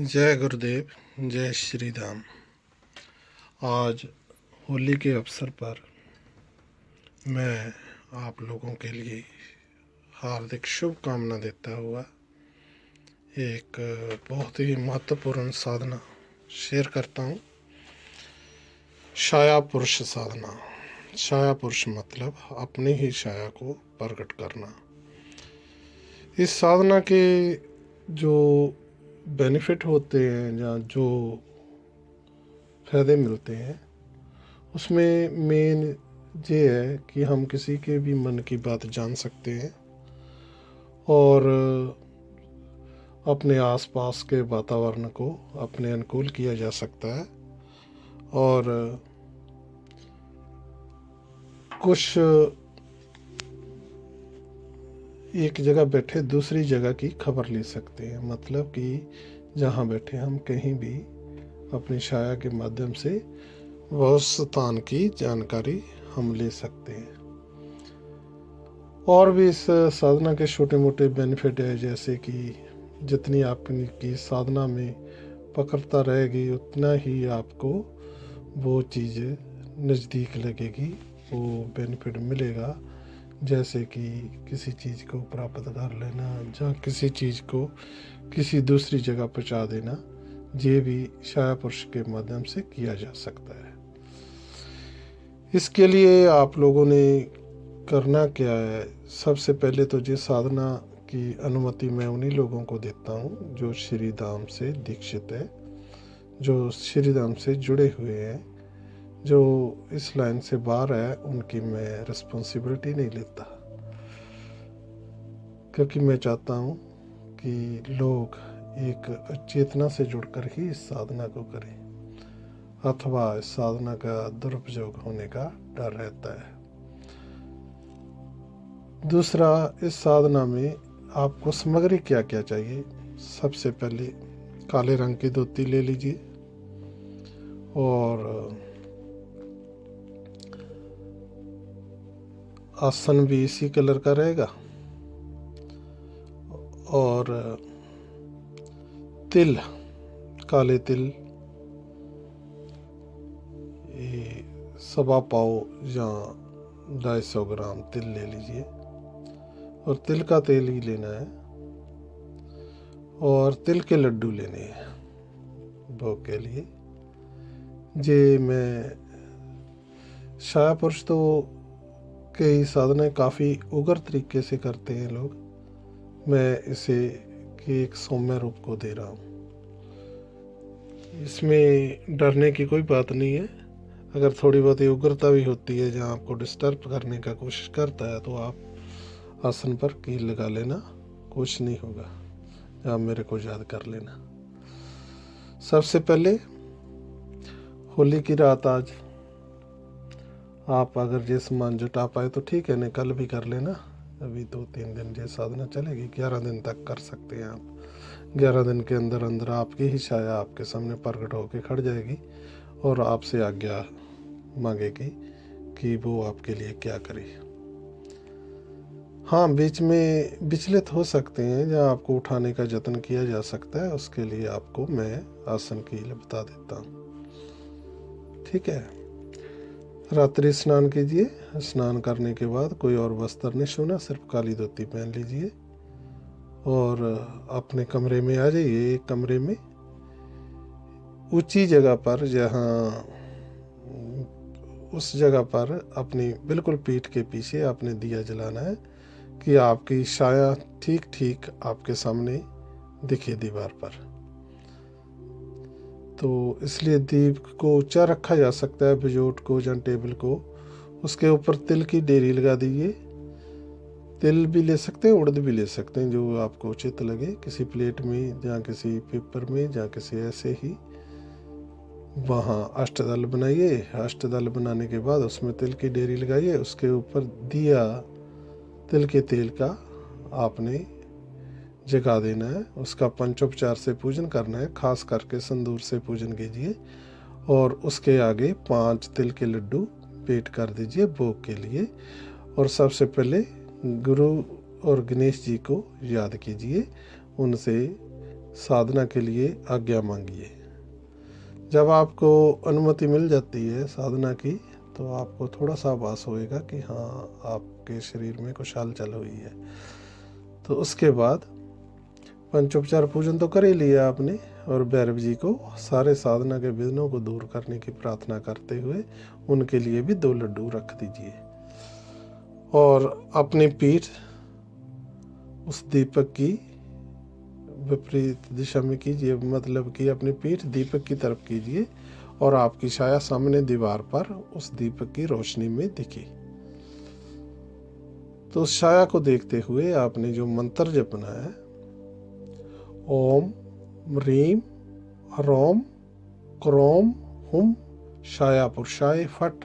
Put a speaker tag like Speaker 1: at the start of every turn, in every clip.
Speaker 1: जय गुरुदेव, जय श्री राम। आज होली के अवसर पर मैं आप लोगों के लिए हार्दिक शुभकामना देता हुआ एक बहुत ही महत्वपूर्ण साधना शेयर करता हूँ। छाया पुरुष साधना। छाया पुरुष मतलब अपनी ही छाया को प्रकट करना। इस साधना के जो बेनिफिट होते हैं या जो फ़ायदे मिलते हैं उसमें मेन ये है कि हम किसी के भी मन की बात जान सकते हैं और अपने आसपास के वातावरण को अपने अनुकूल किया जा सकता है और कुछ एक जगह बैठे दूसरी जगह की खबर ले सकते हैं। मतलब कि जहाँ बैठे हम कहीं भी अपनी छाया के माध्यम से बहुत स्थान की जानकारी हम ले सकते हैं। और भी इस साधना के छोटे मोटे बेनिफिट है, जैसे कि जितनी आपकी साधना में पकड़ता रहेगी उतना ही आपको वो चीज़ नज़दीक लगेगी, वो बेनिफिट मिलेगा। जैसे कि किसी चीज़ को प्राप्त कर लेना या किसी चीज़ को किसी दूसरी जगह पहुंचा देना, ये भी छाया पुरुष के माध्यम से किया जा सकता है। इसके लिए आप लोगों ने करना क्या है? सबसे पहले तो ये साधना की अनुमति मैं उन्हीं लोगों को देता हूँ जो श्री धाम से दीक्षित है, जो श्री धाम से जुड़े हुए हैं। जो इस लाइन से बाहर है उनकी मैं रिस्पॉन्सिबिलिटी नहीं लेता, क्योंकि मैं चाहता हूँ कि लोग एक चेतना से जुड़कर ही इस साधना को करें, अथवा इस साधना का दुरुपयोग होने का डर रहता है। दूसरा, इस साधना में आपको सामग्री क्या क्या चाहिए? सबसे पहले काले रंग की धोती ले लीजिए और आसन भी इसी कलर का रहेगा और तिल, काले तिल 1.25 पाव या 250 ग्राम तिल ले लीजिए और तिल का तेल ही लेना है और तिल के लड्डू लेने हैं भोग के लिए। जे मैं छाया पुरुष तो कई साधना काफ़ी उग्र तरीके से करते हैं लोग, मैं इसे कि एक सौम्य रूप को दे रहा हूँ। इसमें डरने की कोई बात नहीं है। अगर थोड़ी बहुत उग्रता भी होती है जहाँ आपको डिस्टर्ब करने का कोशिश करता है तो आप आसन पर कील लगा लेना, कुछ नहीं होगा। आप मेरे को याद कर लेना। सबसे पहले होली की रात आज आप अगर ये सामान जुटा पाए तो ठीक है, नहीं कल भी कर लेना। अभी 2-3 दिन ये साधना चलेगी, 11 दिन तक कर सकते हैं आप। 11 दिन के अंदर अंदर आपकी ही छाया आपके सामने प्रकट होकर खड़ जाएगी और आपसे आज्ञा मांगेगी कि वो आपके लिए क्या करे। हाँ, बीच में विचलित हो सकते हैं, जहाँ आपको उठाने का यत्न किया जा सकता है, उसके लिए आपको मैं आसन की बता देता हूँ। ठीक है। रात्रि स्नान कीजिए। स्नान करने के बाद कोई और वस्त्र नहीं छूना, सिर्फ काली धोती पहन लीजिए और अपने कमरे में आ जाइए। एक कमरे में ऊंची जगह पर, जहाँ उस जगह पर अपनी बिल्कुल पीठ के पीछे आपने दिया जलाना है कि आपकी छाया ठीक ठीक आपके सामने दिखे दीवार पर। तो इसलिए दीप को ऊंचा रखा जा सकता है, बिजोट को या टेबल को। उसके ऊपर तिल की डेरी लगा दीजिए। तिल भी ले सकते हैं, उड़द भी ले सकते हैं, जो आपको उचित लगे। किसी प्लेट में या किसी पेपर में या किसी ऐसे ही वहाँ अष्टदल बनाइए। अष्टदल बनाने के बाद उसमें तिल की डेरी लगाइए। उसके ऊपर दिया तिल के तेल का आपने जगा देना है। उसका पंचोपचार से पूजन करना है, खास करके संदूर से पूजन कीजिए और उसके आगे 5 तिल के लड्डू पेट कर दीजिए भोग के लिए। और सबसे पहले गुरु और गणेश जी को याद कीजिए, उनसे साधना के लिए आज्ञा मांगिए। जब आपको अनुमति मिल जाती है साधना की, तो आपको थोड़ा सा आभास होएगा कि हाँ, आपके शरीर में कुछ हलचल हुई है। तो उसके बाद पंचोपचार पूजन तो कर ही लिया आपने, और भैरव जी को सारे साधना के विघ्नों को दूर करने की प्रार्थना करते हुए उनके लिए भी 2 लड्डू रख दीजिए। और अपनी पीठ उस दीपक की विपरीत दिशा में कीजिए, मतलब कि अपनी पीठ दीपक की तरफ कीजिए और आपकी छाया सामने दीवार पर उस दीपक की रोशनी में दिखे। तो उस छाया को देखते हुए आपने जो मंत्र जपना है, ओम ह्रीम ह्रोम क्रोम हुम छाया पुरुषाय फट।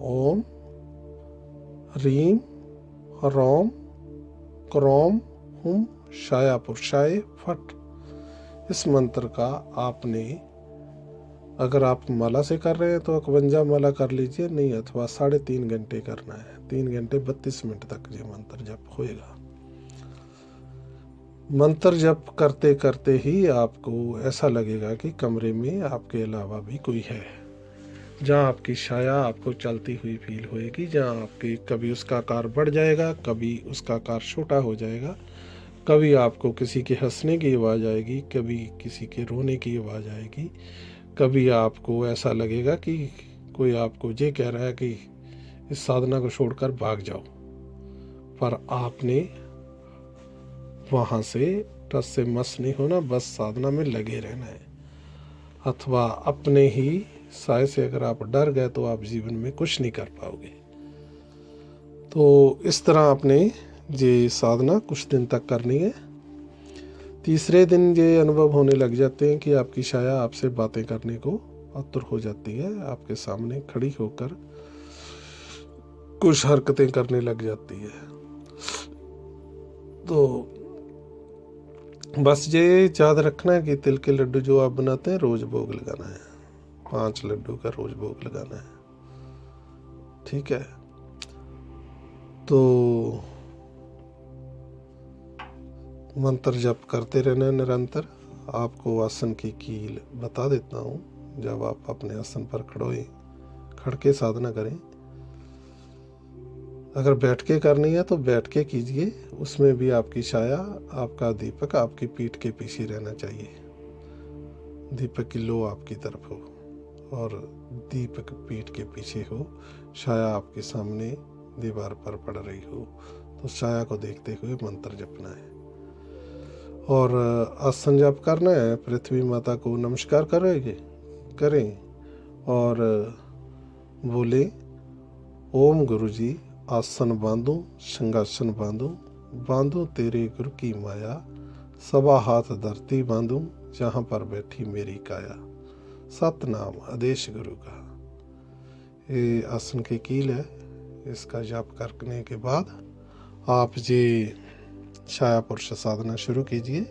Speaker 1: ओम ह्रीम ह्रोम क्रोम हुम छाया पुरुषाय फट। इस मंत्र का आपने, अगर आप माला से कर रहे हैं तो 51 माला कर लीजिए, नहीं अथवा 3.5 घंटे करना है। 3 घंटे 32 मिनट तक ये मंत्र जप होएगा। मंत्र जप करते करते ही आपको ऐसा लगेगा कि कमरे में आपके अलावा भी कोई है, जहाँ आपकी छाया आपको चलती हुई फील होएगी, जहाँ आपकी कभी उसका आकार बढ़ जाएगा, कभी उसका आकार छोटा हो जाएगा, कभी आपको किसी के हंसने की आवाज़ आएगी, कभी किसी के रोने की आवाज़ आएगी, कभी आपको ऐसा लगेगा कि कोई आपको ये कह रहा है कि इस साधना को छोड़कर भाग जाओ, पर आपने वहाँ से टस से मस नहीं होना, बस साधना में लगे रहना है। अथवा अपने ही साय से अगर आप डर गए तो आप जीवन में कुछ नहीं कर पाओगे। तो इस तरह आपने ये साधना कुछ दिन तक करनी है। तीसरे दिन ये अनुभव होने लग जाते हैं कि आपकी छाया आपसे बातें करने को आतुर हो जाती है, आपके सामने खड़ी होकर कुछ हरकतें करने लग जाती है। तो बस ये याद रखना है कि तिल के लड्डू जो आप बनाते हैं रोज भोग लगाना है। 5 लड्डू का रोज भोग लगाना है, ठीक है। तो मंत्र जप करते रहना है निरंतर। आपको आसन की कील बता देता हूँ। जब आप अपने आसन पर खड़ के साधना करें, अगर बैठ के करनी है तो बैठ के कीजिए, उसमें भी आपकी छाया, आपका दीपक आपकी पीठ के पीछे रहना चाहिए। दीपक की लो आपकी तरफ हो और दीपक पीठ के पीछे हो, छाया आपके सामने दीवार पर पड़ रही हो, तो छाया को देखते हुए मंत्र जपना है। और आसन जप करना है, पृथ्वी माता को नमस्कार करें और बोले, ओम गुरुजी आसन बांधूं सिंहासन बांधूं तेरे गुरु की माया, सबा हाथ धरती बांधूं जहाँ पर बैठी मेरी काया, सतनाम आदेश गुरु का। ये आसन की कील है। इसका जप करने के बाद आप जी छाया पुरुष साधना शुरू कीजिए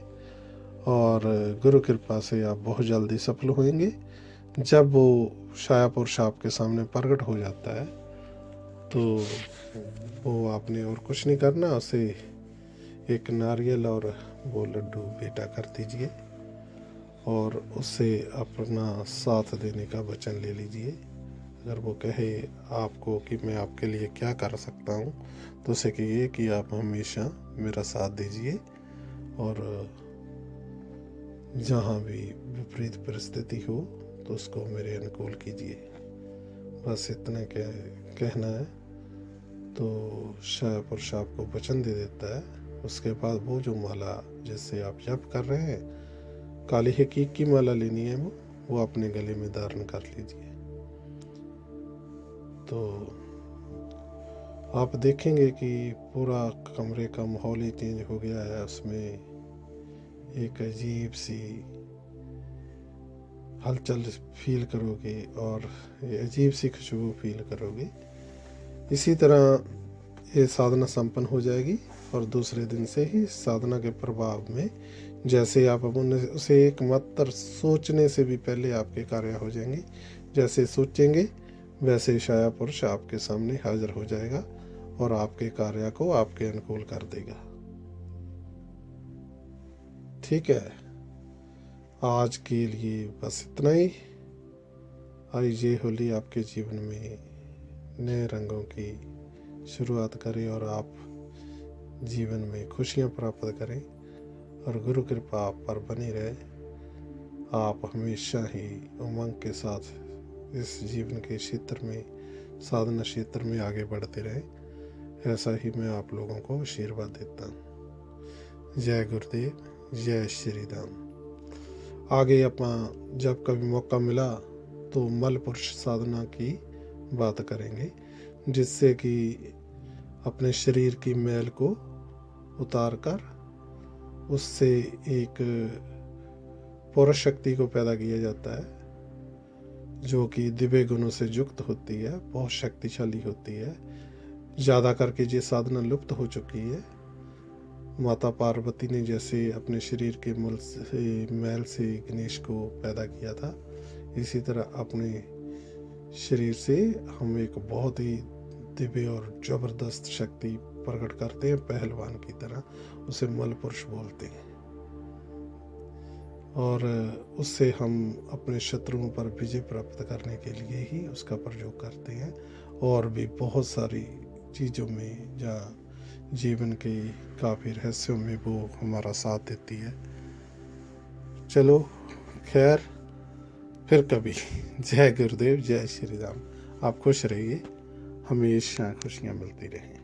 Speaker 1: और गुरु कृपा से आप बहुत जल्दी सफल होंगे। जब वो छाया पुरुष आपके सामने प्रकट हो जाता है तो वो आपने और कुछ नहीं करना, उसे एक नारियल और वो लड्डू बेटा कर दीजिए और उससे अपना साथ देने का वचन ले लीजिए। अगर वो कहे आपको कि मैं आपके लिए क्या कर सकता हूँ, तो उसे कहिए कि आप हमेशा मेरा साथ दीजिए और जहाँ भी विपरीत परिस्थिति हो तो उसको मेरे अनुकूल कीजिए। बस इतना कहना है तो छाया पुरुष आपको वचन दे देता है। उसके बाद वो जो माला जिससे आप जप कर रहे हैं, काली हकीक की माला लेनी है, वो अपने गले में धारण कर लीजिए। तो आप देखेंगे कि पूरा कमरे का माहौल ही चेंज हो गया है। उसमें एक अजीब सी हलचल फील करोगे और अजीब सी खुशबू फील करोगे। इसी तरह ये साधना संपन्न हो जाएगी और दूसरे दिन से ही साधना के प्रभाव में जैसे आप उसे एक मात्र सोचने से भी पहले आपके कार्य हो जाएंगे। जैसे सोचेंगे वैसे छाया पुरुष आपके सामने हाजिर हो जाएगा और आपके कार्य को आपके अनुकूल कर देगा। ठीक है, आज के लिए बस इतना ही। आइए होली आपके जीवन में नए रंगों की शुरुआत करें और आप जीवन में खुशियाँ प्राप्त करें और गुरु कृपा आप पर बनी रहे। आप हमेशा ही उमंग के साथ इस जीवन के क्षेत्र में, साधना क्षेत्र में आगे बढ़ते रहें। ऐसा ही मैं आप लोगों को आशीर्वाद देता हूँ। जय गुरुदेव, जय श्री राम। आगे अपना जब कभी मौका मिला तो मल पुरुष साधना की बात करेंगे, जिससे कि अपने शरीर की मैल को उतार कर उससे एक पुरुष शक्ति को पैदा किया जाता है, जो कि दिव्य गुणों से युक्त होती है, बहुत शक्तिशाली होती है। ज़्यादा करके ये साधना लुप्त हो चुकी है। माता पार्वती ने जैसे अपने शरीर के मैल से गणेश को पैदा किया था, इसी तरह अपने शरीर से हम एक बहुत ही दिव्य और जबरदस्त शक्ति प्रकट करते हैं, पहलवान की तरह। उसे मल पुरुष बोलते हैं और उससे हम अपने शत्रुओं पर विजय प्राप्त करने के लिए ही उसका प्रयोग करते हैं। और भी बहुत सारी चीज़ों में या जीवन के काफ़ी रहस्यों में वो हमारा साथ देती है। चलो खैर, फिर कभी। जय गुरुदेव, जय श्री राम। आप खुश रहिए, हमेशा खुशियाँ मिलती रहें।